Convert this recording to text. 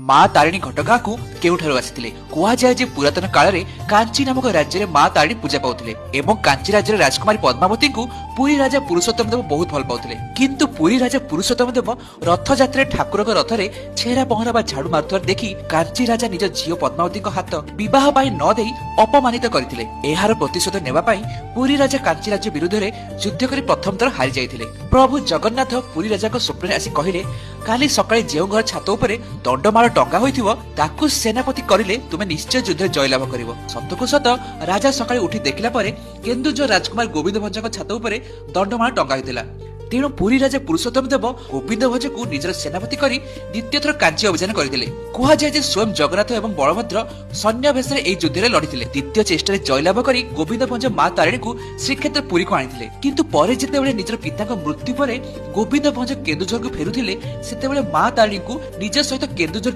ମା ତାରିଣୀ ଘଟଗାଁକୁ କେଉଁଠାରୁ ଆସିଥିଲେ। କୁହାଯାଏ ଯେ ପୁରାତନ କାଳରେ କାଞ୍ଚି ନାମକ ରାଜ୍ୟରେ ମା ତାରିଣୀ ପୂଜା ପାଉଥିଲେ ଏବଂ କାଞ୍ଚି ରାଜ୍ୟର ରାଜକୁମାରୀ ପଦ୍ମାବତୀଙ୍କୁ ପୁରୀ ରାଜା ପୁରୁଷୋତ୍ତମ ଦେବ ବହୁତ ଭଲ ପାଉଥିଲେ। କିନ୍ତୁ ପୁରୀ ରାଜା ପୁରୁଷୋତ୍ତମ ଦେବ ରଥଯାତ୍ରାରେ ଠାକୁରଙ୍କ ରଥରେ ଛେରା ପହଁରା ବା ଝାଡୁ ମାରୁଥିବାର ଦେଖି କାଞ୍ଚି ରାଜା ନିଜ ଝିଅ ପଦ୍ମାବତୀଙ୍କ ହାତ ବିବାହ ପାଇଁ ନ ଦେଇ ଅପମାନିତ କରିଥିଲେ। ଏହାର ପ୍ରତିଶୋଧ ନେବା ପାଇଁ ପୁରୀ ରାଜା କାଞ୍ଚି ରାଜ୍ୟ ବିରୁଦ୍ଧରେ ଯୁଦ୍ଧ କରି ପ୍ରଥମ ଥର ହାରି ଯାଇଥିଲେ। ପ୍ରଭୁ ଜଗନ୍ନାଥ ପୁରୀ ରାଜାଙ୍କ ସ୍ୱପ୍ନରେ ଆସି କହିଲେ, କାଲି ସକାଳେ ଯେଉଁ ଘର ଛାତ ଉପରେ ଦଣ୍ଡମାଳ ଟଙ୍ଗା ହୋଇଥିବ ତାକୁ ସେନାପତି କରିଲେ ତୁମେ ନିଶ୍ଚୟ ଯୁଦ୍ଧରେ ଜୟଲାଭ କରିବ। ସତକୁ ସତ ରାଜା ସକାଳେ ଉଠି ଦେଖିଲା ପରେ କେନ୍ଦୁଝର ରାଜକୁମାର ଗୋବିନ୍ଦ ଭଞ୍ଜଙ୍କ ଛାତ ଉପରେ ଦଣ୍ଡମାଳ ଟଙ୍ଗା ହୋଇଥିଲା। ତେଣୁ ପୁରୀ ରାଜା ପୁରୁଷୋତ୍ତମ ଦେବ ଗୋବିନ୍ଦ ଭଞ୍ଜକୁ ନିଜର ସେନାପତି କରି ଦ୍ୱିତୀୟ ଥର କାଞ୍ଚି ଅଭିଯାନ କରିଥିଲେ। କୁହାଯାଏ ଯେ ସ୍ୱୟଂ ଜଗନ୍ନାଥ ଏବଂ ବଳଭଦ୍ର ସୈନ୍ୟ ବେଶରେ ଏହି ଯୁଦ୍ଧରେ ଲଢିଥିଲେ। ଦ୍ୱିତୀୟ ଚେଷ୍ଟାରେ ଜୟଲାଭ କରି ଗୋବିନ୍ଦ ଭଞ୍ଜ ମା ତାରିଣୀକୁ ଶ୍ରୀକ୍ଷେତ୍ର ପୁରୀକୁ ଆଣିଥିଲେ। କିନ୍ତୁ ପରେ ଯେତେବେଳେ ନିଜର ପିତାଙ୍କ ମୃତ୍ୟୁ ପରେ ଗୋବିନ୍ଦ ଭଞ୍ଜ କେନ୍ଦୁଝରକୁ ଫେରୁଥିଲେ, ସେତେବେଳେ ମା ତାରିଣୀଙ୍କୁ ନିଜ ସହିତ କେନ୍ଦୁଝର